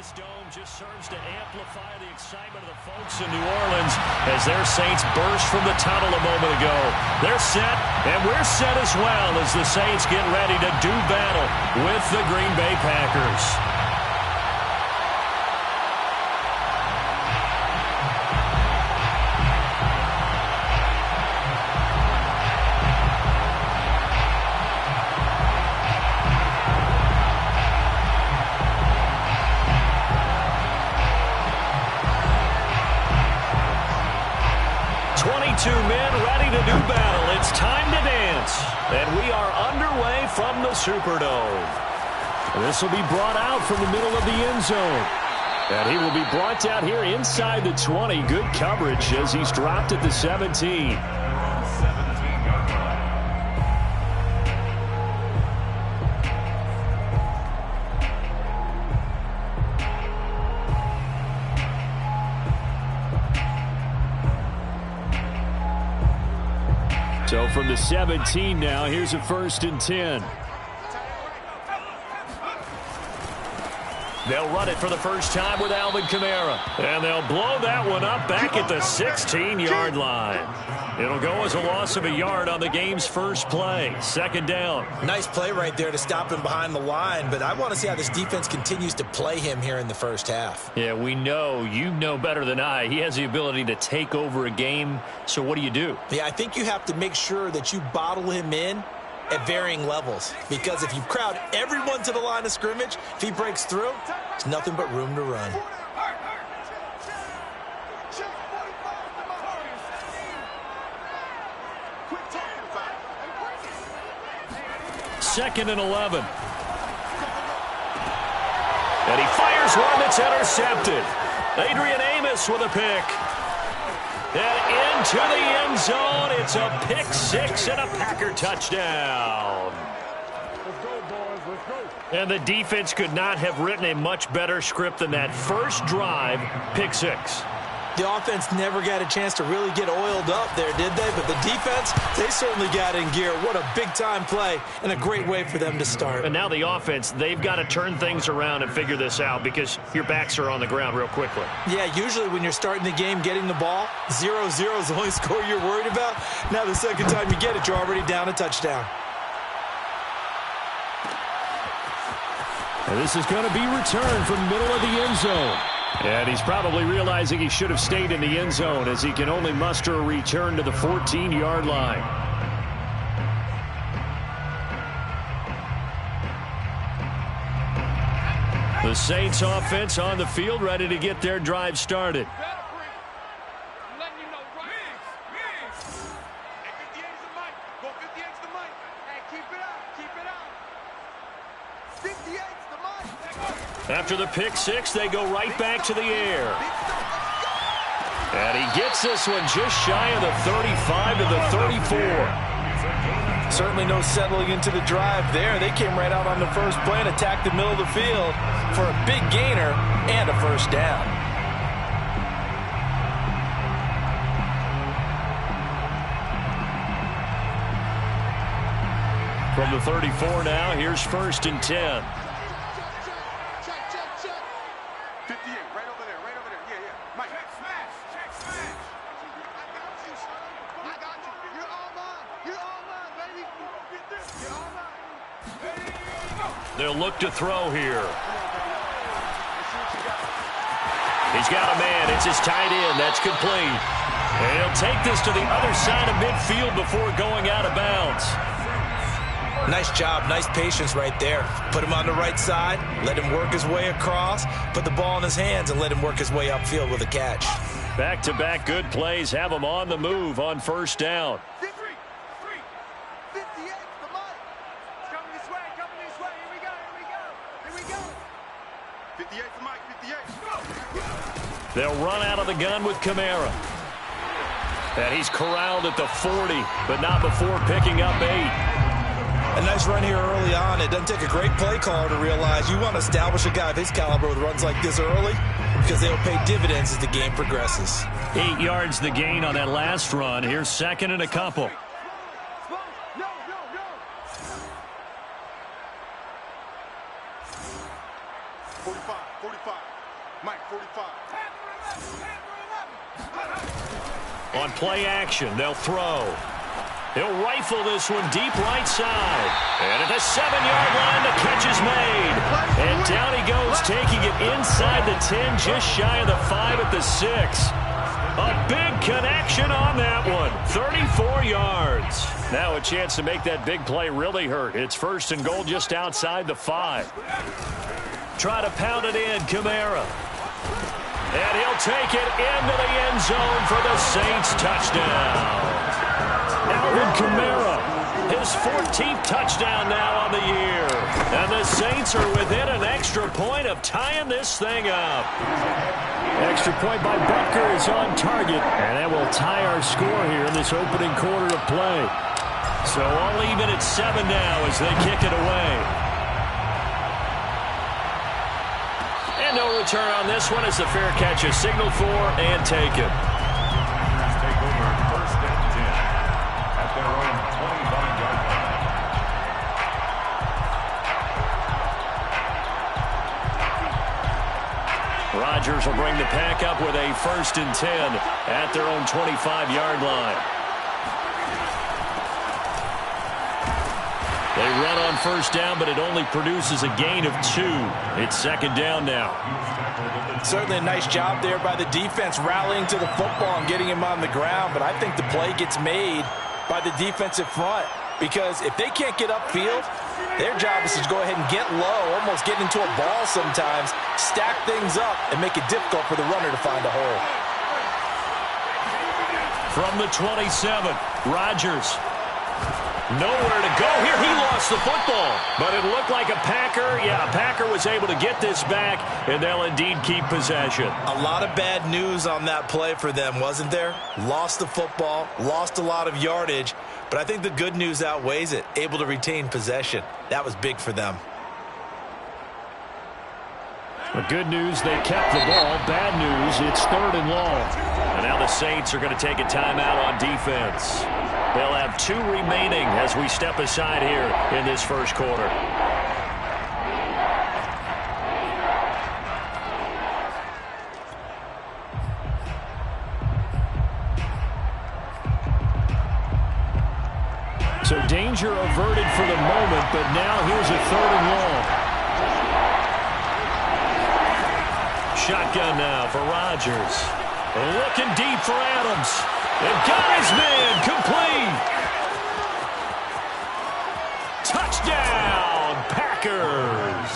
This dome just serves to amplify the excitement of the folks in New Orleans as their Saints burst from the tunnel a moment ago. They're set, and we're set as well as the Saints get ready to do battle with the Green Bay Packers. Two men ready to do battle. It's time to dance. And we are underway from the Superdome. This will be brought out from the middle of the end zone. And he will be brought down here inside the 20. Good coverage as he's dropped at the 17. So from the 17 now, here's a 1st and 10. They'll run it for the first time with Alvin Kamara. And they'll blow that one up back at the 16-yard line. It'll go as a loss of a yard on the game's first play. 2nd down. Nice play right there to stop him behind the line, but I want to see how this defense continues to play him here in the first half. Yeah, we know. You know better than I. He has the ability to take over a game, so what do you do? Yeah, I think you have to make sure that you bottle him in at varying levels, because if you crowd everyone to the line of scrimmage, if he breaks through, there's nothing but room to run. Second and 11. And he fires one that's intercepted. Adrian Amos with a pick. And into the end zone. It's a pick six and a Packer touchdown. Let's go, boys. Let's go. And the defense could not have written a much better script than that first drive, pick six. The offense never got a chance to really get oiled up there, did they? But the defense, they certainly got in gear. What a big-time play and a great way for them to start. And now the offense, they've got to turn things around and figure this out because your backs are on the ground real quickly. Yeah, usually when you're starting the game getting the ball, 0-0 is the only score you're worried about. Now the second time you get it, you're already down a touchdown. And this is going to be returned from the middle of the end zone. And he's probably realizing he should have stayed in the end zone as he can only muster a return to the 14-yard line. The Saints offense on the field ready to get their drive started. After the pick six, they go right back to the air. And he gets this one just shy of the 35 to the 34. Certainly no settling into the drive there. They came right out on the first play and attacked the middle of the field for a big gainer and a first down. From the 34 now, here's 1st and 10. They'll look to throw here. He's got a man. It's his tight end. That's complete. And he'll take this to the other side of midfield before going out of bounds. Nice job. Nice patience right there. Put him on the right side. Let him work his way across. Put the ball in his hands and let him work his way upfield with a catch. Back-to-back good plays have him on the move on first down. They'll run out of the gun with Kamara. And he's corralled at the 40, but not before picking up 8. A nice run here early on. It doesn't take a great play caller to realize you want to establish a guy of his caliber with runs like this early because they'll pay dividends as the game progresses. 8 yards the gain on that last run. Here's 2nd and a couple. Mike, 45. On play action, they'll throw. He'll rifle this one deep right side. And at the 7-yard line, the catch is made. And down he goes, taking it inside the 10, just shy of the 5 at the 6. A big connection on that one. 34 yards. Now a chance to make that big play really hurt. It's 1st and goal just outside the 5. Try to pound it in, Kamara. And he'll take it into the end zone for the Saints touchdown. Alvin Kamara, his 14th touchdown now on the year. And the Saints are within an extra point of tying this thing up. Extra point by Butker is on target. And that will tie our score here in this opening quarter of play. So all even at 7 now as they kick it away. And no return on this one as the fair catch is signaled for and taken. Take over 1st and 10 at their own 25-yard line. Rodgers will bring the pack up with a 1st and 10 at their own 25-yard line. They run on 1st down, but it only produces a gain of 2. It's 2nd down now. Certainly a nice job there by the defense rallying to the football and getting him on the ground, but I think the play gets made by the defensive front because if they can't get upfield, their job is to go ahead and get low, almost get into a ball sometimes, stack things up, and make it difficult for the runner to find a hole. From the 27, Rodgers. Nowhere to go here. He lost the football, but it looked like a Packer. Yeah, a Packer was able to get this back, and they'll indeed keep possession. A lot of bad news on that play for them, wasn't there? Lost the football, lost a lot of yardage, but I think the good news outweighs it. Able to retain possession. That was big for them. The good news, they kept the ball. Bad news, it's 3rd and long. And now the Saints are going to take a timeout on defense. They'll have 2 remaining as we step aside here in this 1st quarter. So danger averted for the moment, but now here's a 3rd and long. Shotgun now for Rodgers. Looking deep for Adams. And got his man complete. Touchdown, Packers.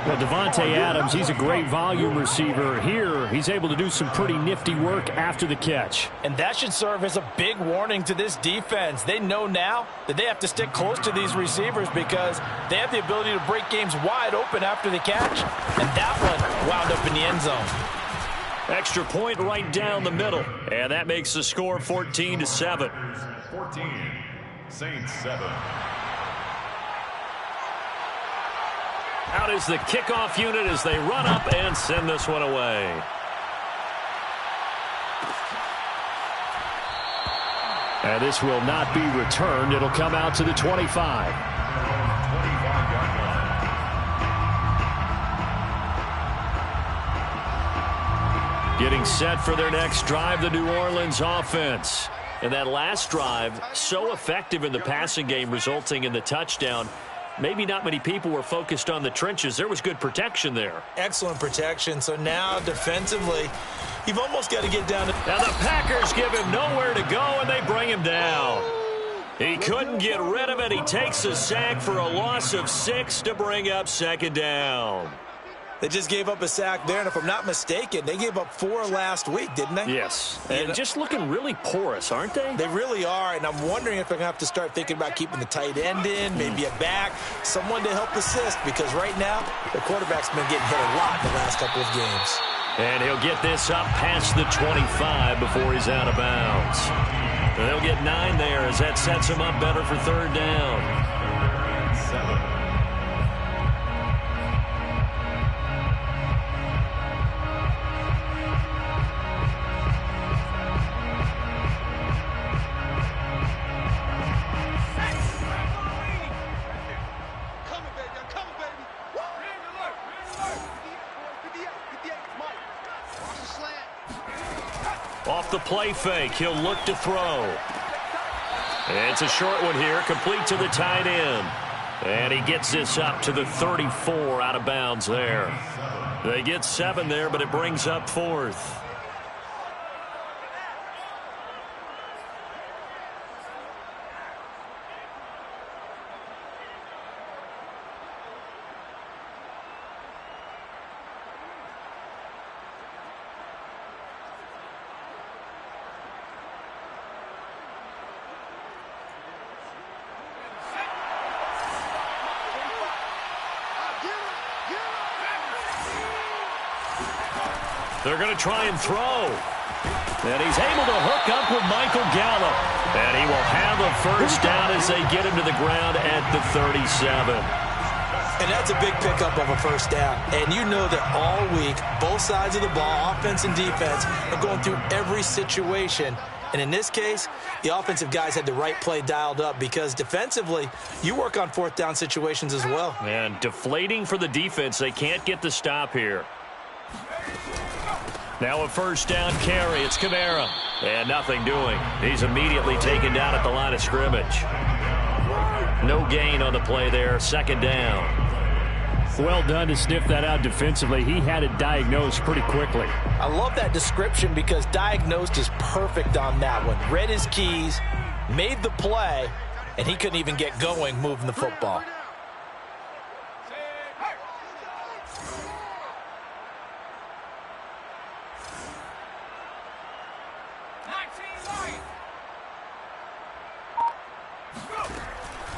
Well, Davante Adams, he's a great volume receiver. Here, he's able to do some pretty nifty work after the catch. And that should serve as a big warning to this defense. They know now that they have to stick close to these receivers because they have the ability to break games wide open after the catch. And that one wound up in the end zone. Extra point right down the middle. And that makes the score 14-7. 14, Saints 7. Out is the kickoff unit as they run up and send this one away. And this will not be returned. It'll come out to the 25. Getting set for their next drive, the New Orleans offense. And that last drive, so effective in the passing game, resulting in the touchdown. Maybe not many people were focused on the trenches. There was good protection there. Excellent protection. So now defensively, you've almost got to get down to... Now the Packers give him nowhere to go, and they bring him down. He couldn't get rid of it. He takes a sack for a loss of 6 to bring up 2nd down. They just gave up a sack there, and if I'm not mistaken, they gave up 4 last week, didn't they? Yes, and just looking really porous, aren't they? They really are, and I'm wondering if they're going to have to start thinking about keeping the tight end in, maybe a back, someone to help assist, because right now, the quarterback's been getting hit a lot in the last couple of games. And he'll get this up past the 25 before he's out of bounds. And they'll get 9 there as that sets him up better for 3rd down. 7. Off the play fake, he'll look to throw. It's a short one here, complete to the tight end. And he gets this up to the 34 out of bounds there. They get 7 there, but it brings up 4th. They're going to try and throw. And he's able to hook up with Michael Gallup. And he will have a first down as they get him to the ground at the 37. And that's a big pickup of a first down. And you know that all week, both sides of the ball, offense and defense, are going through every situation. And in this case, the offensive guys had the right play dialed up because defensively, you work on fourth down situations as well. And deflating for the defense. They can't get the stop here. Now a first down carry. It's Kamara. And nothing doing. He's immediately taken down at the line of scrimmage. No gain on the play there. Second down. Well done to sniff that out defensively. He had it diagnosed pretty quickly. I love that description because diagnosed is perfect on that one. Read his keys, made the play, and he couldn't even get going moving the football.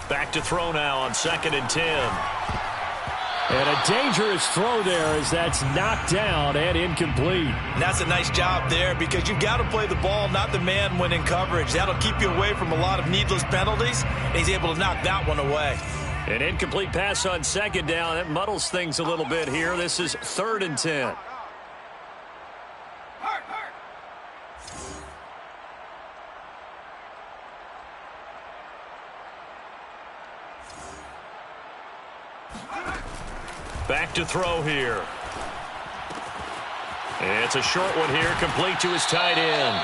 Back to throw now on 2nd and 10. And a dangerous throw there as that's knocked down and incomplete. And that's a nice job there because you've got to play the ball, not the man when in coverage. That'll keep you away from a lot of needless penalties, and he's able to knock that one away. An incomplete pass on 2nd down. That muddles things a little bit here. This is 3rd and 10. Back to throw here. It's a short one here, complete to his tight end.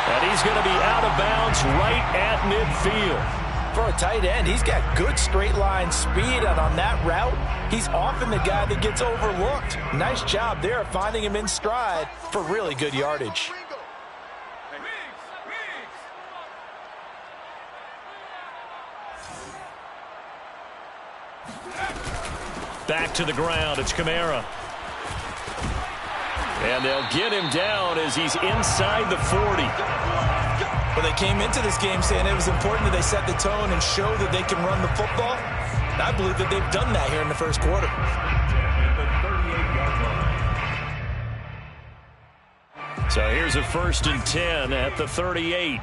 And he's going to be out of bounds right at midfield. For a tight end, he's got good straight line speed, and on that route, he's often the guy that gets overlooked. Nice job there finding him in stride for really good yardage. Back to the ground. It's Kamara. And they'll get him down as he's inside the 40. Well, they came into this game saying it was important that they set the tone and show that they can run the football. And I believe that they've done that here in the first quarter. So here's a 1st and 10 at the 38.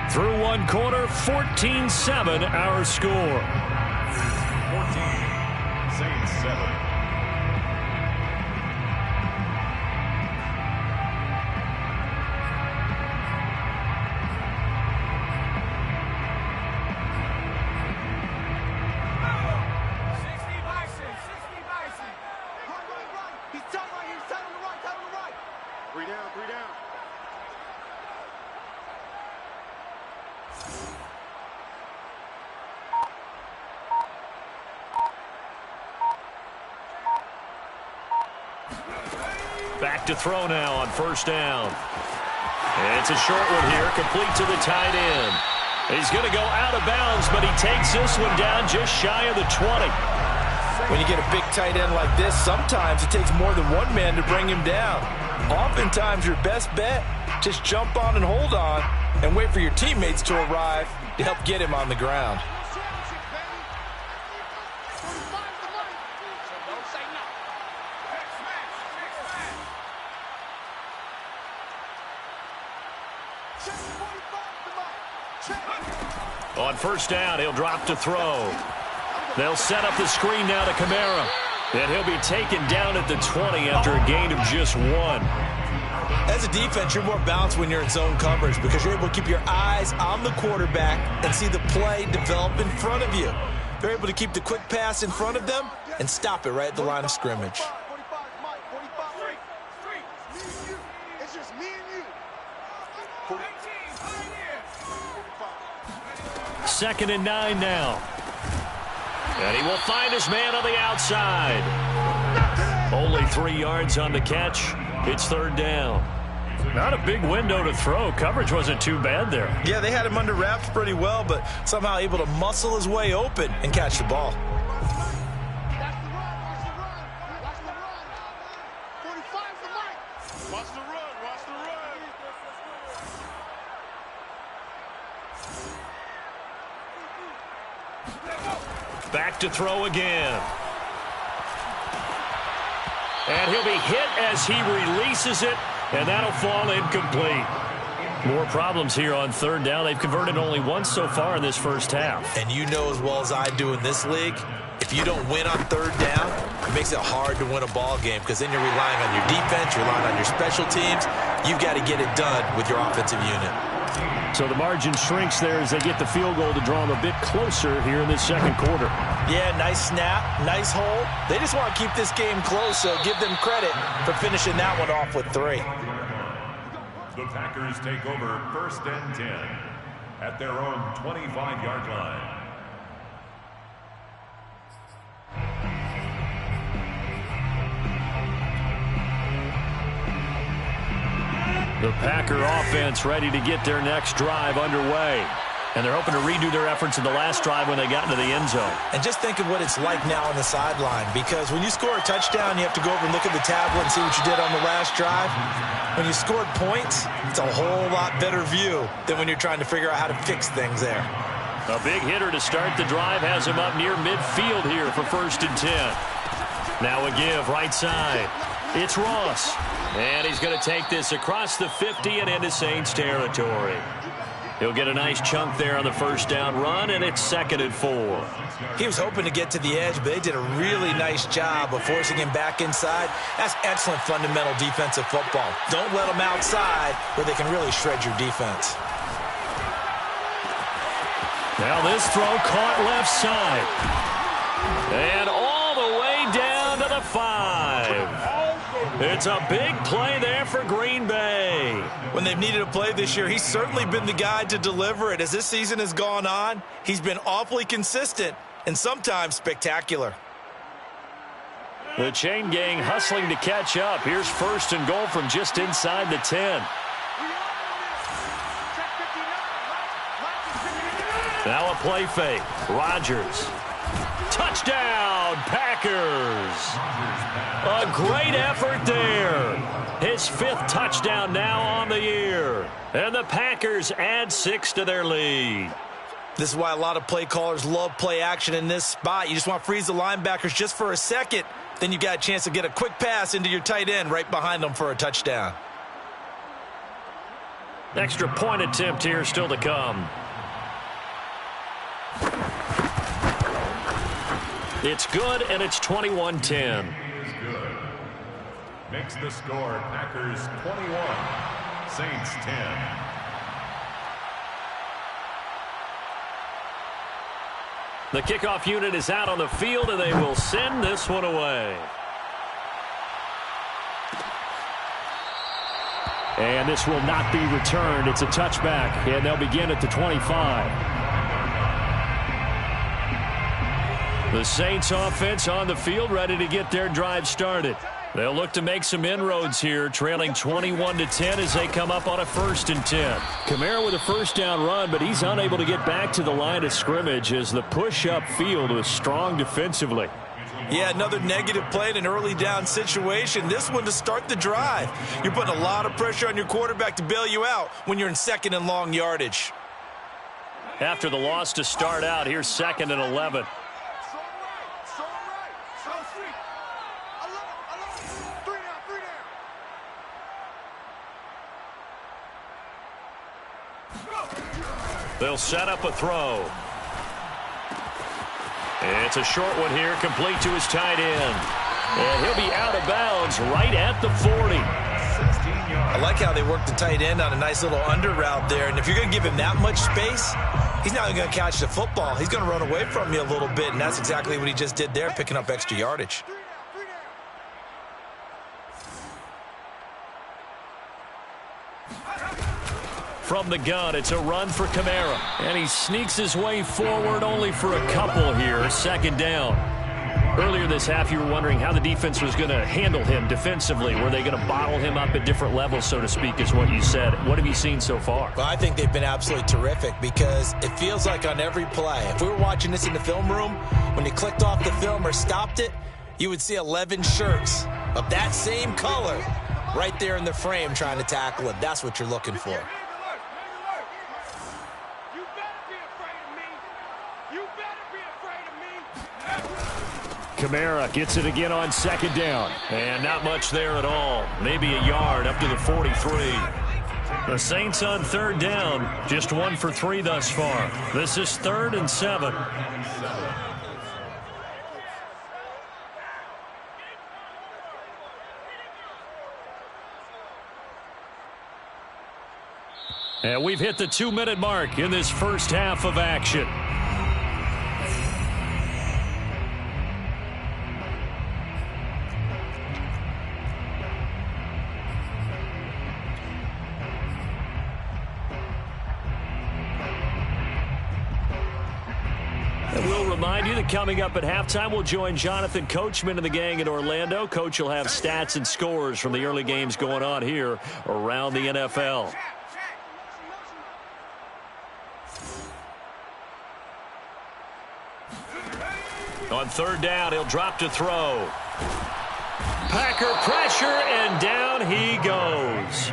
Through one quarter, 14-7 our score. 14, Saints 7. Back to throw now on 1st down. And it's a short one here, complete to the tight end. He's going to go out of bounds, but he takes this one down just shy of the 20. When you get a big tight end like this, sometimes it takes more than one man to bring him down. Oftentimes, your best bet, just jump on and hold on and wait for your teammates to arrive to help get him on the ground. On 1st down, he'll drop to throw. They'll set up the screen now to Kamara. And he'll be taken down at the 20 after a gain of just 1. As a defense, you're more balanced when you're in zone coverage because you're able to keep your eyes on the quarterback and see the play develop in front of you. They're able to keep the quick pass in front of them and stop it right at the line of scrimmage. Second and 9 now. And he will find his man on the outside. Only 3 yards on the catch. It's third down. Not a big window to throw. Coverage wasn't too bad there. Yeah, they had him under wraps pretty well, but somehow able to muscle his way open and catch the ball. Back to throw again. And he'll be hit as he releases it, and that'll fall incomplete. More problems here on third down. They've converted only once so far in this first half. And you know as well as I do in this league, if you don't win on third down, it makes it hard to win a ball game because then you're relying on your defense, you're relying on your special teams. You've got to get it done with your offensive unit. So the margin shrinks there as they get the field goal to draw them a bit closer here in this second quarter. Yeah, nice snap, nice hold. They just want to keep this game close, so give them credit for finishing that one off with 3. The Packers take over first and 10 at their own 25-yard line. The Packer offense ready to get their next drive underway. And they're hoping to redo their efforts in the last drive when they got into the end zone. And just think of what it's like now on the sideline, because when you score a touchdown, you have to go over and look at the tablet and see what you did on the last drive. When you scored points, it's a whole lot better view than when you're trying to figure out how to fix things there. A big hitter to start the drive has him up near midfield here for first and 10. Now a give right side. It's Ross. And he's going to take this across the 50 and into Saints territory. He'll get a nice chunk there on the first down run, and it's second and 4. He was hoping to get to the edge, but they did a really nice job of forcing him back inside. That's excellent fundamental defensive football. Don't let them outside where they can really shred your defense. Now this throw caught left side. And all the way down to the 5. It's a big play there for Green Bay. When they've needed a play this year, he's certainly been the guy to deliver it. As this season has gone on, he's been awfully consistent and sometimes spectacular. The chain gang hustling to catch up. Here's first and goal from just inside the 10. Now a play fake. Rodgers. Touchdown, Packers. A great effort there. His 5th touchdown now on the year. And the Packers add 6 to their lead. This is why a lot of play callers love play action in this spot. You just want to freeze the linebackers just for a second. Then you got a chance to get a quick pass into your tight end right behind them for a touchdown. Extra point attempt here still to come. It's good, and it's 21-10. Good. Makes the score Packers 21, Saints 10. The kickoff unit is out on the field, and they will send this one away. And this will not be returned. It's a touchback, and they'll begin at the 25. The Saints offense on the field ready to get their drive started. They'll look to make some inroads here, trailing 21-10 as they come up on a first and 10. Kamara with a first down run, but he's unable to get back to the line of scrimmage as the push up field was strong defensively. Yeah, another negative play in an early down situation. This one to start the drive. You're putting a lot of pressure on your quarterback to bail you out when you're in second and long yardage. After the loss to start out, here's second and 11. They'll set up a throw. It's a short one here, complete to his tight end. And he'll be out of bounds right at the 40. I like how they work the tight end on a nice little under route there. And if you're going to give him that much space, he's not going to catch the football. He's going to run away from you a little bit, and that's exactly what he just did there, picking up extra yardage. From the gun, it's a run for Kamara. And he sneaks his way forward only for a couple here. Second down. Earlier this half, you were wondering how the defense was going to handle him defensively. Were they going to bottle him up at different levels, so to speak, is what you said. What have you seen so far? Well, I think they've been absolutely terrific because it feels like on every play, if we were watching this in the film room, when you clicked off the film or stopped it, you would see 11 shirts of that same color right there in the frame trying to tackle it. That's what you're looking for. Kamara gets it again on second down. And not much there at all. Maybe a yard up to the 43. The Saints on third down. Just 1 for 3 thus far. This is 3rd and 7. And we've hit the 2-minute mark in this first half of action. Remind you that coming up at halftime, we'll join Jonathan Coachman and the gang in Orlando. Coach will have stats and scores from the early games going on here around the NFL. On third down, he'll drop to throw. Packer pressure, and down he goes.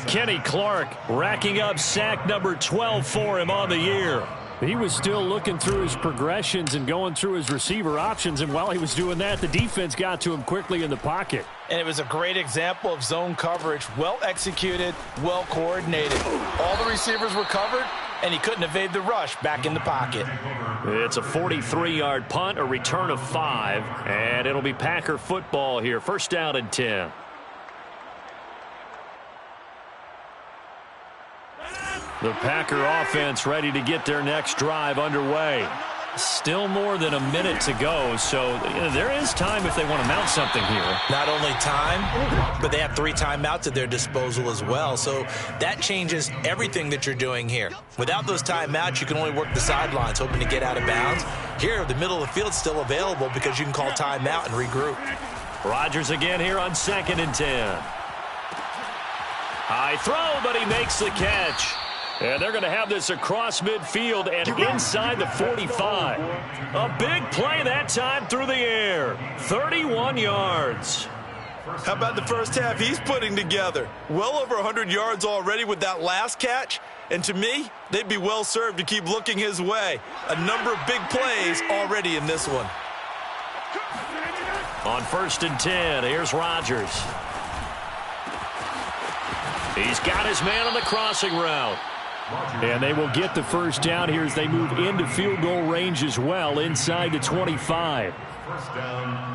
Kenny Clark racking up sack number 12 for him on the year. He was still looking through his progressions and going through his receiver options, and while he was doing that, the defense got to him quickly in the pocket. And it was a great example of zone coverage, well executed, well coordinated. All the receivers were covered, and he couldn't evade the rush back in the pocket. It's a 43-yard punt, a return of 5, and it'll be Packer football here. First down and 10. The Packer offense ready to get their next drive underway. Still more than a minute to go, so there is time if they want to mount something here. Not only time, but they have 3 timeouts at their disposal as well, so that changes everything that you're doing here. Without those timeouts, you can only work the sidelines, hoping to get out of bounds. Here, the middle of the field is still available because you can call timeout and regroup. Rodgers again here on 2nd and 10. High throw, but he makes the catch. And they're going to have this across midfield and inside the 45. A big play that time through the air. 31 yards. How about the first half he's putting together? Well over 100 yards already with that last catch. And to me, they'd be well served to keep looking his way. A number of big plays already in this one. On 1st and 10, here's Rodgers. He's got his man on the crossing route. And they will get the first down here as they move into field goal range as well, inside the 25.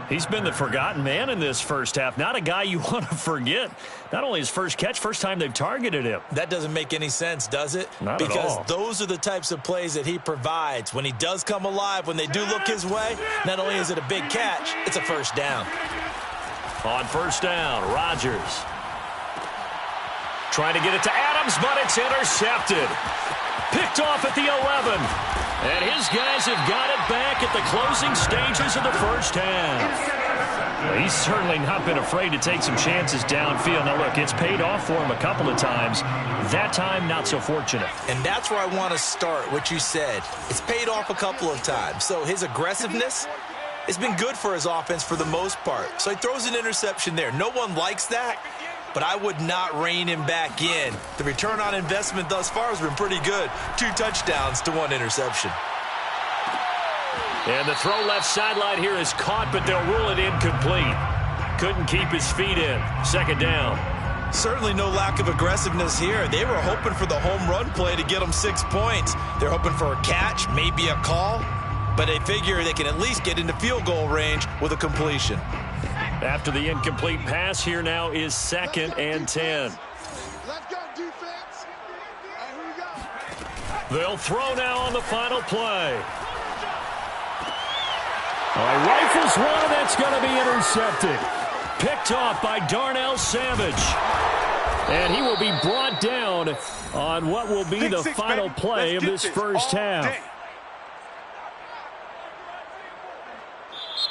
He's been the forgotten man in this first half. Not a guy you want to forget. Not only his first catch, first time they've targeted him. That doesn't make any sense, does it? Not at all. Because those are the types of plays that he provides. When he does come alive, when they do look his way, not only is it a big catch, it's a first down. On 1st down, Rodgers. Trying to get it to Adams, but it's intercepted. Picked off at the 11. And his guys have got it back at the closing stages of the first half. Well, he's certainly not been afraid to take some chances downfield. Now, look, it's paid off for him a couple of times. That time, not so fortunate. And that's where I want to start, what you said. It's paid off a couple of times. So his aggressiveness has been good for his offense for the most part. So he throws an interception there. No one likes that. But I would not rein him back in. The return on investment thus far has been pretty good. 2 touchdowns to 1 interception. And the throw left sideline here is caught, but they'll rule it incomplete. Couldn't keep his feet in. 2nd down. Certainly no lack of aggressiveness here. They were hoping for the home run play to get them 6 points. They're hoping for a catch, maybe a call. But they figure they can at least get into field goal range with a completion. After the incomplete pass, here now is 2nd and 10. They'll throw now on the final play. Rifles one, and that's going to be intercepted. Picked off by Darnell Savage. And he will be brought down on what will be the final play of this first half.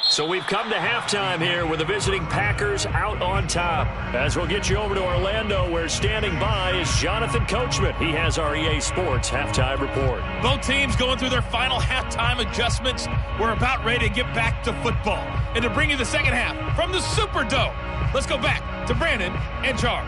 So we've come to halftime here with the visiting Packers out on top. As we'll get you over to Orlando, where standing by is Jonathan Coachman. He has our EA Sports halftime report. Both teams going through their final halftime adjustments. We're about ready to get back to football. And to bring you the second half from the Superdome, let's go back to Brandon and Charles.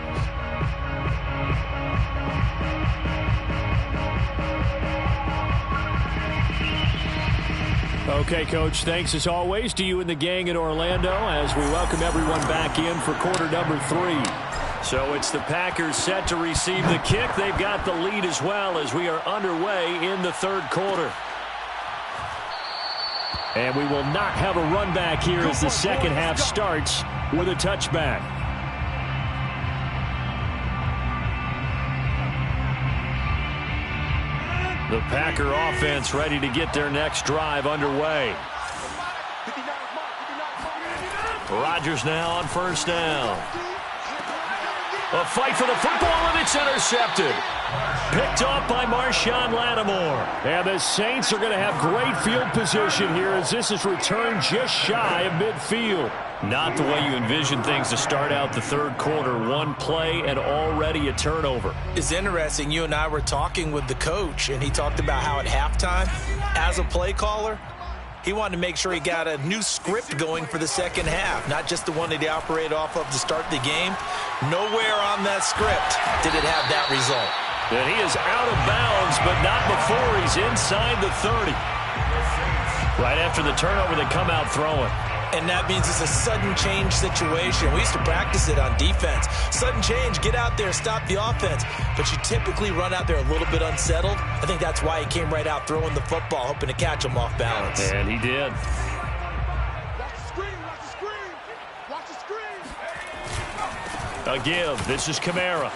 Okay, Coach, thanks as always to you and the gang in Orlando as we welcome everyone back in for quarter number 3. So it's the Packers set to receive the kick. They've got the lead as well as we are underway in the third quarter. And we will not have a run back here as the second half starts with a touchback. The Packer offense ready to get their next drive underway. Rodgers now on first down. A fight for the football, and it's intercepted. Picked off by Marshawn Lattimore. And the Saints are going to have great field position here as this is returned just shy of midfield. Not the way you envision things to start out the third quarter. One play and already a turnover. It's interesting. You and I were talking with the coach, and he talked about how at halftime, as a play caller, he wanted to make sure he got a new script going for the second half, not just the one that he operated off of to start the game. Nowhere on that script did it have that result. And he is out of bounds, but not before he's inside the 30. Right after the turnover, they come out throwing. And that means it's a sudden change situation. We used to practice it on defense. Sudden change, get out there, stop the offense. But you typically run out there a little bit unsettled. I think that's why he came right out throwing the football, hoping to catch him off balance. And he did. Watch the screen, watch the screen, watch the screen. A give. This is Kamara.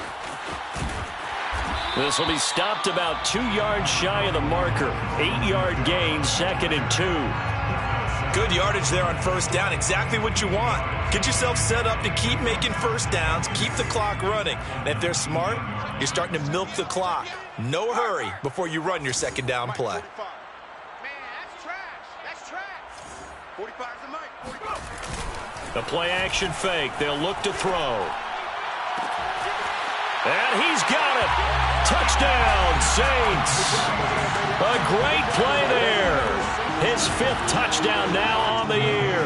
This will be stopped about 2 yards shy of the marker. 8-yard gain, 2nd and 2. Good yardage there on first down. Exactly what you want. Get yourself set up to keep making first downs, keep the clock running. And if they're smart, you're starting to milk the clock. No hurry before you run your second down play. Man, that's trash. That's trash. 45 is the mic. 45. The play action fake. They'll look to throw. And he's got it. Touchdown, Saints. A great play there. His 5th touchdown now on the year.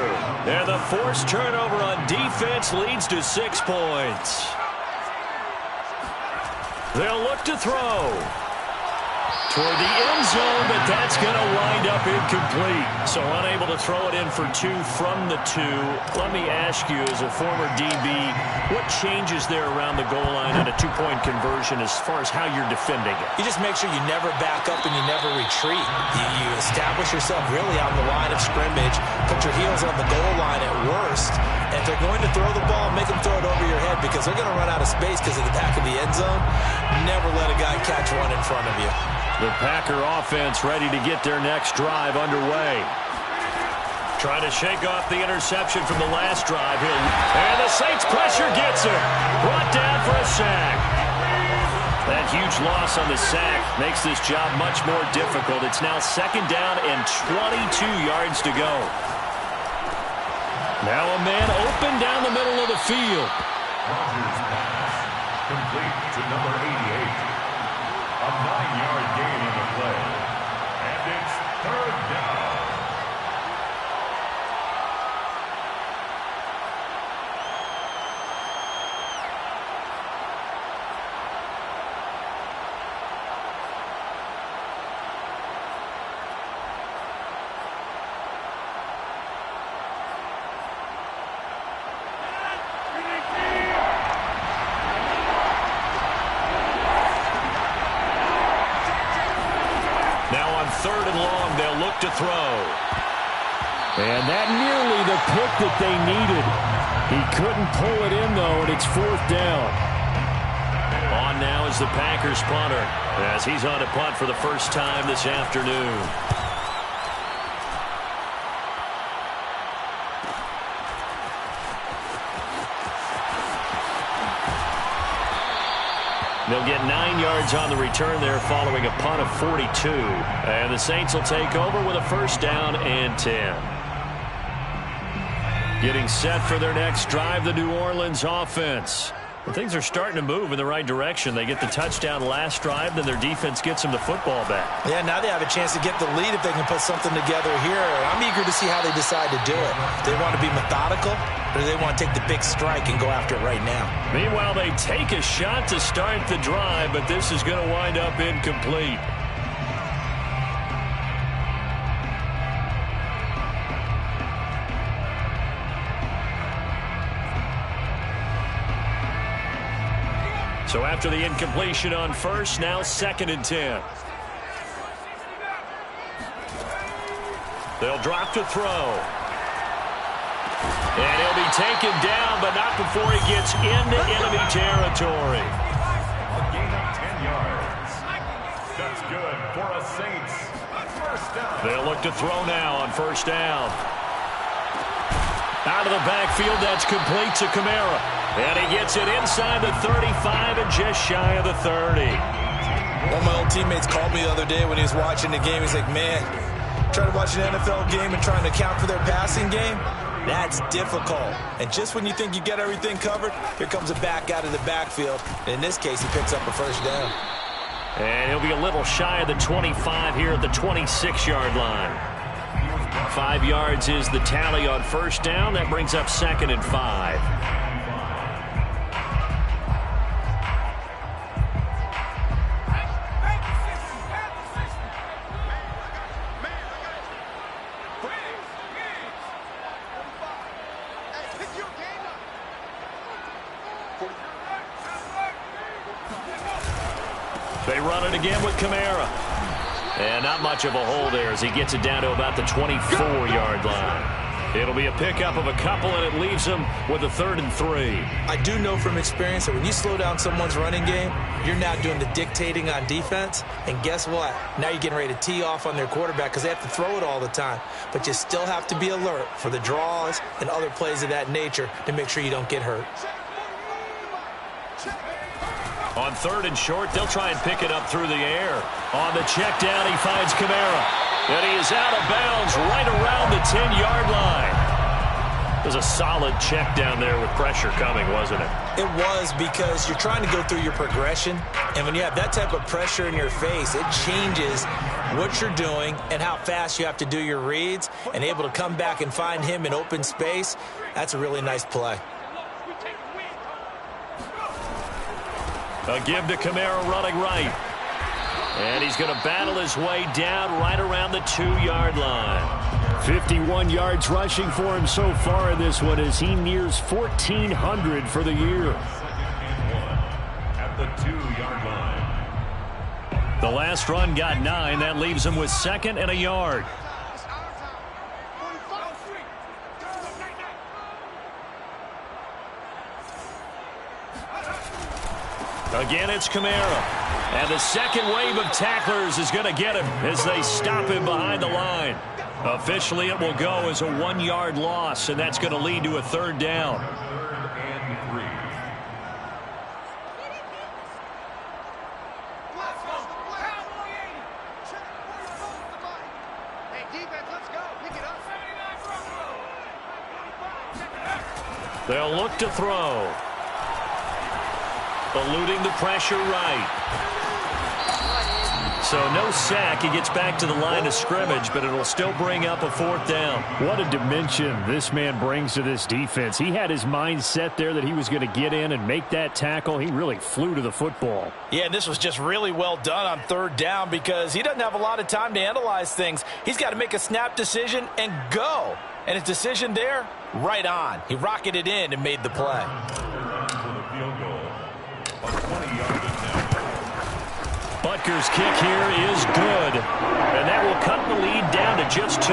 And the forced turnover on defense leads to 6 points. They'll look to throw toward the end zone, but that's going to wind up incomplete. So unable to throw it in for 2 from the 2. Let me ask you, as a former DB, what changes there around the goal line on a 2-point conversion as far as how you're defending it? You just make sure you never back up and you never retreat. You establish yourself really on the line of scrimmage, put your heels on the goal line at worst, and if they're going to throw the ball, make them throw it over your head because they're going to run out of space because of the back of the end zone. Never let a guy catch one in front of you. The Packer offense ready to get their next drive underway. Trying to shake off the interception from the last drive. And the Saints pressure gets him. Brought down for a sack. That huge loss on the sack makes this job much more difficult. It's now 2nd down and 22 yards to go. Now a man open down the middle of the field. Rodgers pass. Complete to number 88. A 9-yard gain on the play. And it's 3rd down. Now on 3rd and long, they'll look to throw. And that nearly the pick that they needed. He couldn't pull it in, though, and it's 4th down. On on now is the Packers punter, as he's on to punt for the first time this afternoon. They'll get 9 yards on the return there following a punt of 42. And the Saints will take over with a first down and 10. Getting set for their next drive, the New Orleans offense. And things are starting to move in the right direction. They get the touchdown last drive, then their defense gets them the football back. Yeah, now they have a chance to get the lead if they can put something together here. I'm eager to see how they decide to do it. Do they want to be methodical, or do they want to take the big strike and go after it right now? Meanwhile, they take a shot to start the drive, but this is going to wind up incomplete. So after the incompletion on first, now 2nd and 10. They'll drop to throw. And he'll be taken down, but not before he gets into enemy territory. A gain of 10 yards. That's good for a Saints. First down. They'll look to throw now on first down. Out of the backfield, that's complete to Kamara. And he gets it inside the 35 and just shy of the 30. One of my old teammates called me the other day when he was watching the game. He's like, man, trying to watch an NFL game and trying to account for their passing game, that's difficult. And just when you think you get everything covered, here comes a back out of the backfield. And in this case, he picks up a first down. And he'll be a little shy of the 25 here at the 26-yard line. 5 yards is the tally on first down. That brings up 2nd and 5. They run it again with Kamara. And not much of a hole there as he gets it down to about the 24-yard line. It'll be a pickup of a couple, and it leaves him with a 3rd and 3. I do know from experience that when you slow down someone's running game, you're now doing the dictating on defense. And guess what? Now you're getting ready to tee off on their quarterback because they have to throw it all the time. But you still have to be alert for the draws and other plays of that nature to make sure you don't get hurt. On 3rd and short, they'll try and pick it up through the air. On the check down, he finds Kamara. And he is out of bounds right around the 10-yard line. It was a solid check down there with pressure coming, wasn't it? It was, because you're trying to go through your progression. And when you have that type of pressure in your face, it changes what you're doing and how fast you have to do your reads. And able to come back and find him in open space, that's a really nice play. A give to Kamara running right. And he's going to battle his way down right around the 2-yard line. 51 yards rushing for him so far in this one as he nears 1,400 for the year. At the 2-yard line. The last run got 9. That leaves him with 2nd and a yard. Again, it's Kamara. And the second wave of tacklers is going to get him as they stop him behind the line. Officially, it will go as a 1-yard loss, and that's going to lead to a 3rd down. 3rd and 3. Hey, defense, let's go. Pick it up. They'll look to throw. Eluding the pressure right. So no sack. He gets back to the line of scrimmage, but it'll still bring up a 4th down. What a dimension this man brings to this defense. He had his mind set there that he was going to get in and make that tackle. He really flew to the football. Yeah, and this was just really well done on 3rd down because he doesn't have a lot of time to analyze things. He's got to make a snap decision and go. And his decision there, right on. He rocketed in and made the play. For the field goal. A 20-yard attempt. Butker's kick here is good. And that will cut the lead down to just 2.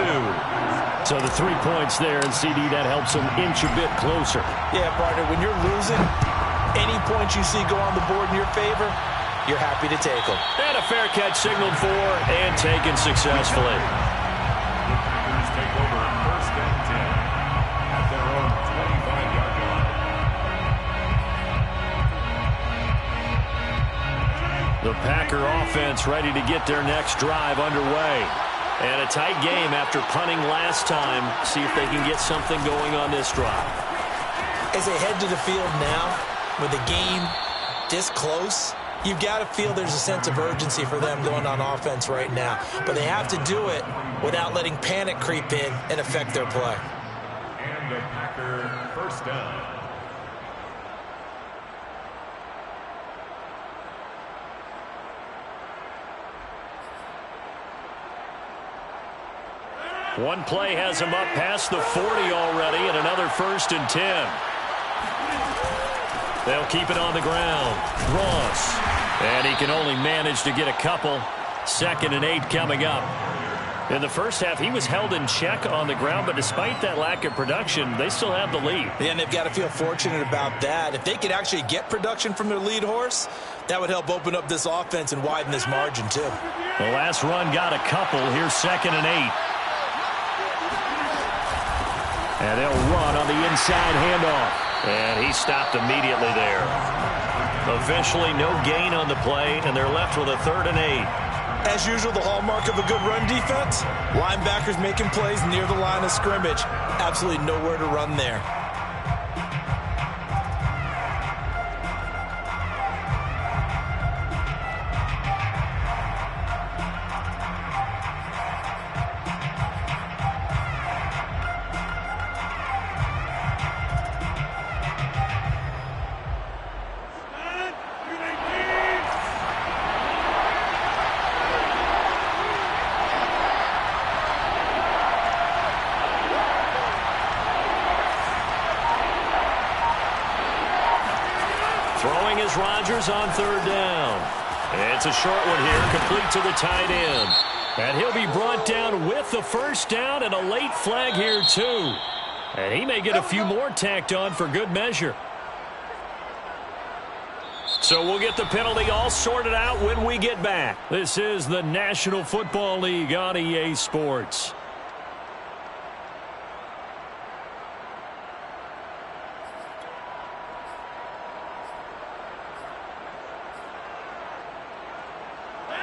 So the 3 points there, and CD, that helps him inch a bit closer. Yeah, partner, when you're losing, Any points you see go on the board in your favor, you're happy to take them. And a fair catch signaled for and taken successfully. The Packers take over 1st and 10 at their own 25-yard line. The Packer offense ready to get their next drive underway. And a tight game after punting last time. See if they can get something going on this drive. As they head to the field now, with the game this close, you've got to feel there's a sense of urgency for them going on offense right now. But they have to do it without letting panic creep in and affect their play. And a Packer 1st down. One play has him up past the 40 already, and another 1st and 10. They'll keep it on the ground. Ross. And he can only manage to get a couple. 2nd and 8 coming up. In the first half, he was held in check on the ground, but despite that lack of production, they still have the lead. And they've got to feel fortunate about that. If they could actually get production from their lead horse, that would help open up this offense and widen this margin, too. The last run got a couple. Here's 2nd and 8. And they'll run on the inside handoff. And he stopped immediately there. Eventually, no gain on the play, and they're left with a 3rd and 8. As usual, the hallmark of a good run defense, linebackers making plays near the line of scrimmage. Absolutely nowhere to run there. Throwing is Rodgers on 3rd down. It's a short one here, complete to the tight end. And he'll be brought down with the 1st down and a late flag here, too. And he may get a few more tacked on for good measure. So we'll get the penalty all sorted out when we get back. This is the National Football League on EA Sports.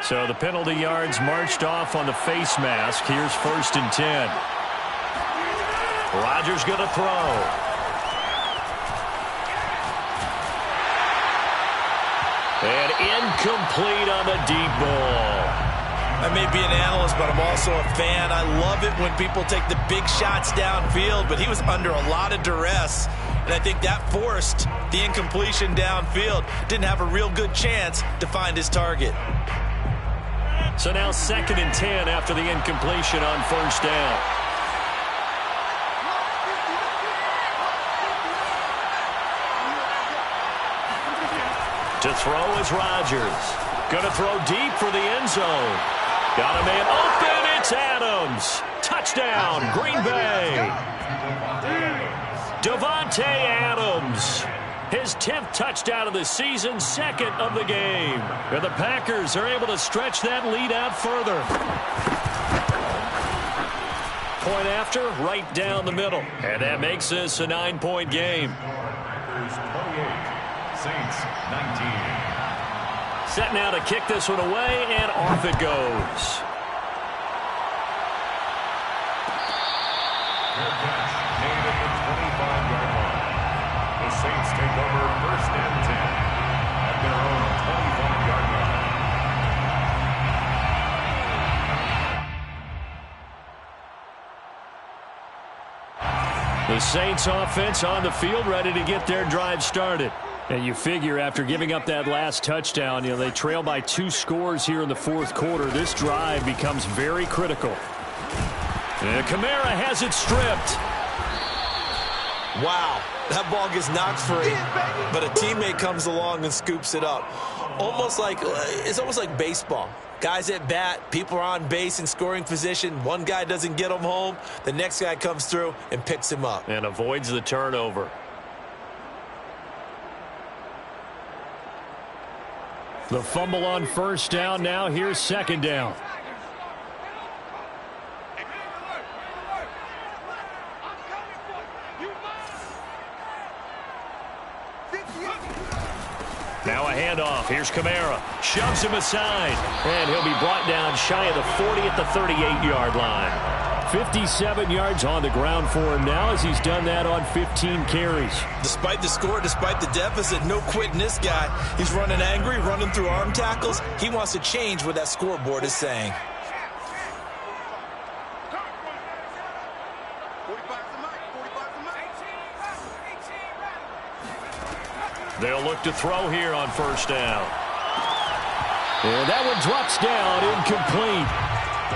So the penalty yards marched off on the face mask. Here's 1st and 10. Rodgers going to throw. And incomplete on the deep ball. I may be an analyst, but I'm also a fan. I love it when people take the big shots downfield, but he was under a lot of duress. And I think that forced the incompletion downfield. Didn't have a real good chance to find his target. So now 2nd and 10 after the incompletion on 1st down. To throw is Rodgers. Going to throw deep for the end zone. Got a man open. It's Adams. Touchdown, Green Bay. Davante Adams. His 10th touchdown of the season, 2nd of the game. And the Packers are able to stretch that lead out further. Point after, right down the middle. And that makes this a 9-point game. Packers 28, Saints 19. Set now to kick this one away, and off it goes. Fair catch made at the 25-yard line. The Saints take over 1st and 10 at their own 25-yard line. The Saints offense on the field, ready to get their drive started. And you figure after giving up that last touchdown, they trail by 2 scores here in the 4th quarter. This drive becomes very critical. And Kamara has it stripped. Wow, that ball gets knocked free, but a teammate comes along and scoops it up. It's almost like baseball. Guys at bat, people are on base in scoring position. One guy doesn't get him home. The next guy comes through and picks him up. And avoids the turnover. The fumble on first down. Now here's second down. Now a handoff. Here's Kamara. Shoves him aside. And he'll be brought down shy of the 40 at the 38-yard line. 57 yards on the ground for him now as he's done that on 15 carries. Despite the score, despite the deficit, no quitting this guy. He's running angry, running through arm tackles. He wants to change what that scoreboard is saying. They'll look to throw here on first down. And that one drops down, incomplete.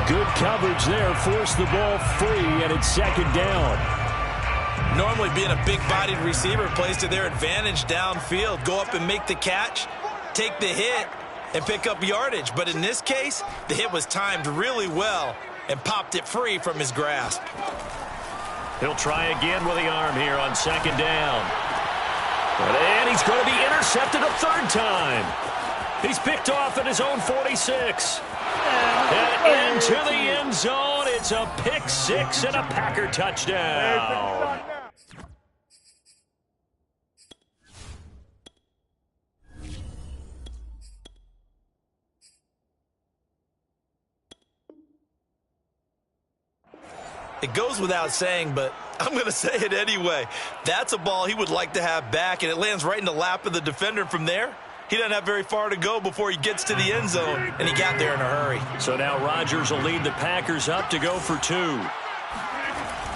Good coverage there, forced the ball free, and it's second down. Normally being a big-bodied receiver plays to their advantage downfield. Go up and make the catch, take the hit, and pick up yardage. But in this case, the hit was timed really well and popped it free from his grasp. He'll try again with the arm here on second down. And he's going to be intercepted a third time. He's picked off at his own 46. And into the end zone. It's a pick six and a Packer touchdown. It goes without saying, but I'm going to say it anyway. That's a ball he would like to have back, and it lands right in the lap of the defender from there. He doesn't have very far to go before he gets to the end zone, and he got there in a hurry. So now Rodgers will lead the Packers up to go for two.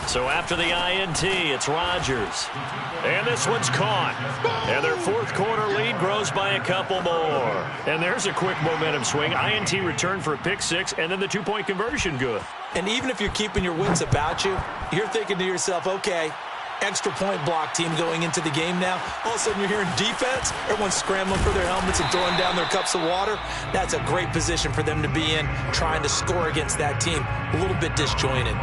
So after the INT, it's Rodgers. And this one's caught. And their fourth quarter lead grows by a couple more. And there's a quick momentum swing. INT return for a pick six, and then the two-point conversion good. And even if you're keeping your wits about you, you're thinking to yourself, okay, extra point block team going into the game now. All of a sudden you're hearing defense. Everyone's scrambling for their helmets and throwing down their cups of water. That's a great position for them to be in, trying to score against that team. A little bit disjointed.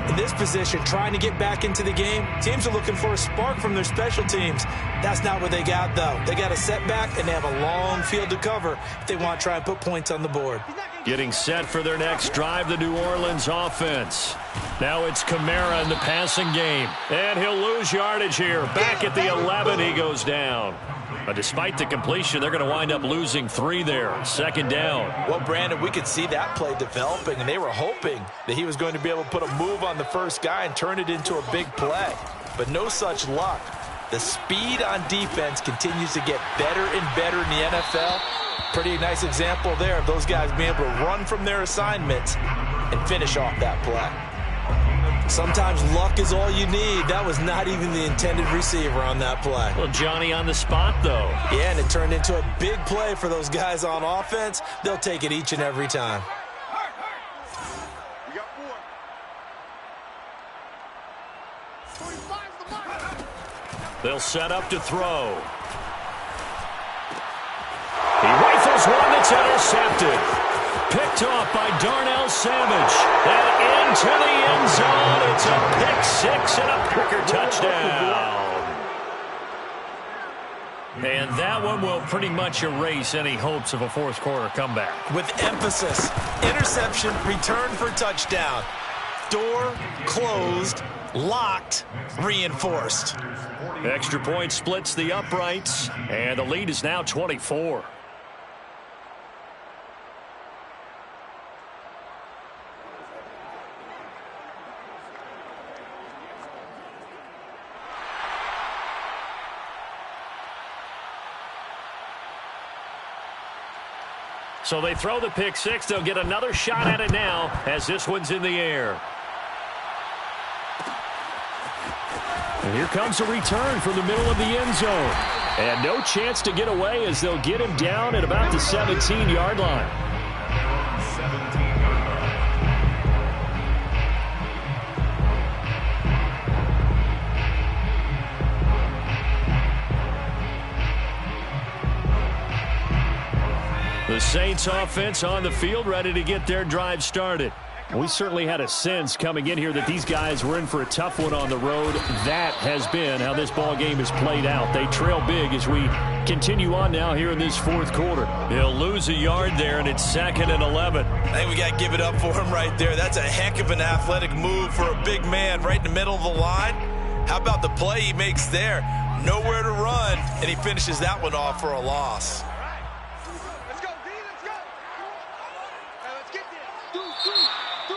In this position, trying to get back into the game, teams are looking for a spark from their special teams. That's not what they got, though. They got a setback, and they have a long field to cover if they want to try and put points on the board. Getting set for their next drive, the New Orleans offense. Now it's Kamara in the passing game. And he'll lose yardage here. Back at the 11, he goes down. Despite the completion, they're going to wind up losing 3 there. Second down. Well, Brandon, we could see that play developing, and they were hoping that he was going to be able to put a move on the first guy and turn it into a big play. But no such luck. The speed on defense continues to get better and better in the NFL. Pretty nice example there of those guys being able to run from their assignments and finish off that play. Sometimes luck is all you need. That was not even the intended receiver on that play. Well, Johnny on the spot, though. Yeah, and it turned into a big play for those guys on offense. They'll take it each and every time. We got 4. They'll set up to throw. He rifles one that's intercepted. Picked off by Darnell Savage. And into the end zone. It's a pick six and a Packer touchdown. And that one will pretty much erase any hopes of a fourth quarter comeback. With emphasis, interception, return for touchdown. Door closed, locked, reinforced. Extra point splits the uprights, and the lead is now 24. So they throw the pick six. They'll get another shot at it now as this one's in the air. And here comes a return from the middle of the end zone. And no chance to get away as they'll get him down at about the 17-yard line. The Saints offense on the field, ready to get their drive started. We certainly had a sense coming in here that these guys were in for a tough one on the road. That has been how this ball game has played out. They trail big as we continue on now here in this fourth quarter. He'll lose a yard there, and it's 2nd and 11. I think we got to give it up for him right there. That's a heck of an athletic move for a big man right in the middle of the line. How about the play he makes there? Nowhere to run, and he finishes that one off for a loss.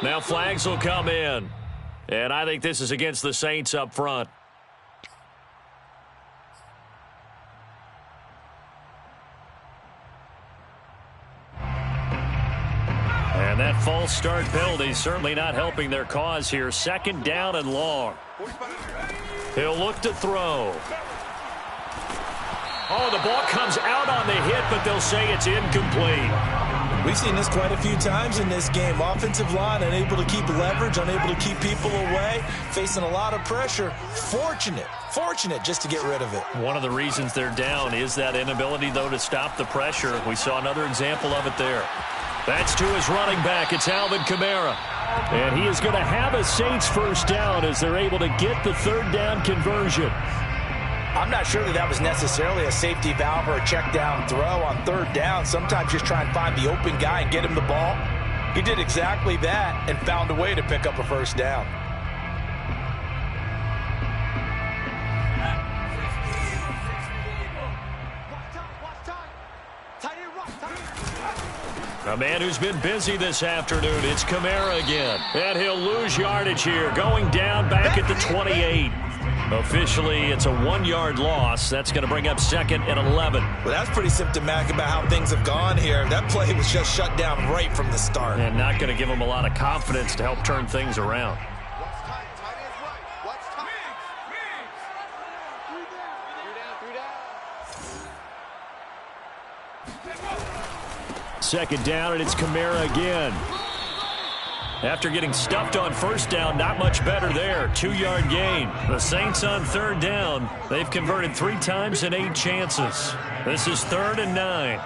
Now flags will come in. And I think this is against the Saints up front. And that false start penalty certainly not helping their cause here. 2nd down and long. He'll look to throw. Oh, the ball comes out on the hit, but they'll say it's incomplete. We've seen this quite a few times in this game. Offensive line unable to keep leverage, unable to keep people away, facing a lot of pressure. Fortunate just to get rid of it. One of the reasons they're down is that inability, though, to stop the pressure. We saw another example of it there. That's to his running back. It's Alvin Kamara. And he is going to have a Saints first down as they're able to get the 3rd down conversion. I'm not sure that was necessarily a safety valve or a check down throw on 3rd down. Sometimes just try and find the open guy and get him the ball. He did exactly that and found a way to pick up a first down. A man who's been busy this afternoon. It's Kamara again. And he'll lose yardage here. Going down back at the 28. Officially, it's a 1-yard loss. That's going to bring up 2nd and 11. Well, that's pretty symptomatic about how things have gone here. That play was just shut down right from the start. And not going to give them a lot of confidence to help turn things around. Second down, and it's Kamara again. After getting stuffed on 1st down, not much better there. 2-yard gain. The Saints on 3rd down. They've converted 3 times in 8 chances. This is 3rd and 9.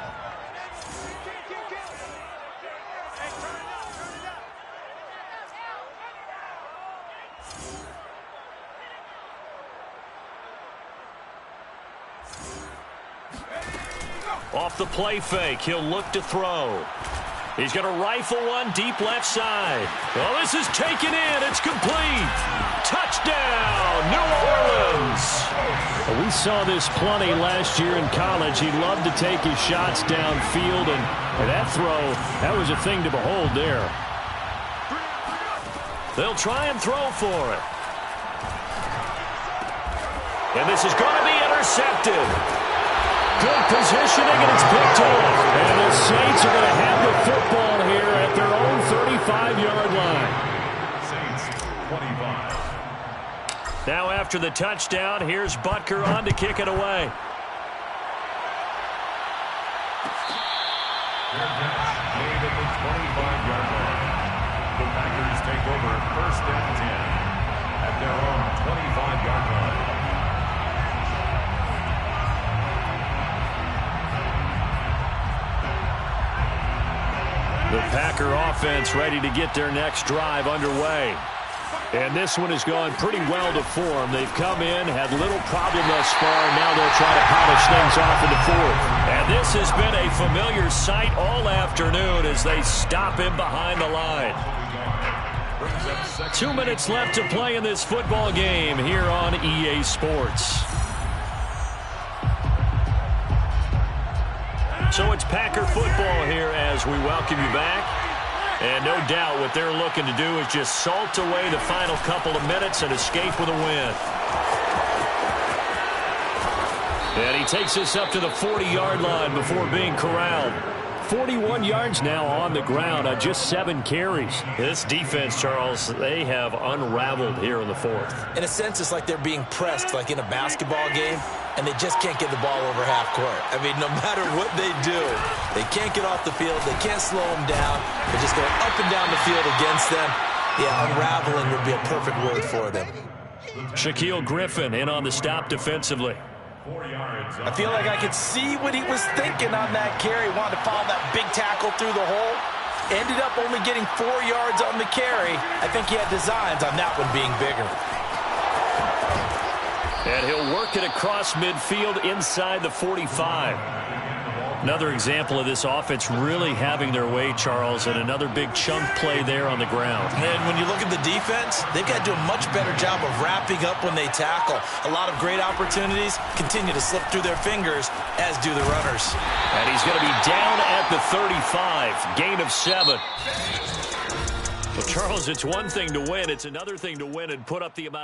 Off the play fake, he'll look to throw. He's going to rifle one deep left side. Well, this is taken in. It's complete. Touchdown, New Orleans. Well, we saw this plenty last year in college. He loved to take his shots downfield, and that throw, that was a thing to behold there. They'll try and throw for it. And this is going to be intercepted. Good positioning, and it's picked off. And the Saints are going to have the football here at their own 35-yard line. Saints 25. Now after the touchdown, here's Butker on to kick it away. They're next, made at the 25-yard line. The Packers take over 1st and 10 at their own 25-yard line. The Packer offense ready to get their next drive underway. And this one has gone pretty well to form. They've come in, had little problem thus far, and now they'll try to polish things off in the 4th. And this has been a familiar sight all afternoon as they stop him behind the line. 2 minutes left to play in this football game here on EA Sports. So it's Packer football here as we welcome you back. And no doubt what they're looking to do is just salt away the final couple of minutes and escape with a win. And he takes us up to the 40-yard line before being corralled. 41 yards now on the ground on just 7 carries. This defense, Charles, they have unraveled here in the 4th. In a sense, it's like they're being pressed like in a basketball game, and they just can't get the ball over half court. I mean, no matter what they do, they can't get off the field. They can't slow them down. They're just going up and down the field against them. Yeah, unraveling would be a perfect word for them. Shaquille Griffin in on the stop defensively. I feel like I could see what he was thinking on that carry. Wanted to follow that big tackle through the hole. Ended up only getting 4 yards on the carry. I think he had designs on that one being bigger. And he'll work it across midfield inside the 45. Another example of this offense really having their way, Charles, and another big chunk play there on the ground. And when you look at the defense, they've got to do a much better job of wrapping up when they tackle. A lot of great opportunities continue to slip through their fingers, as do the runners. And he's going to be down at the 35, gain of 7. Well, Charles, it's one thing to win. It's another thing to win and put up the amount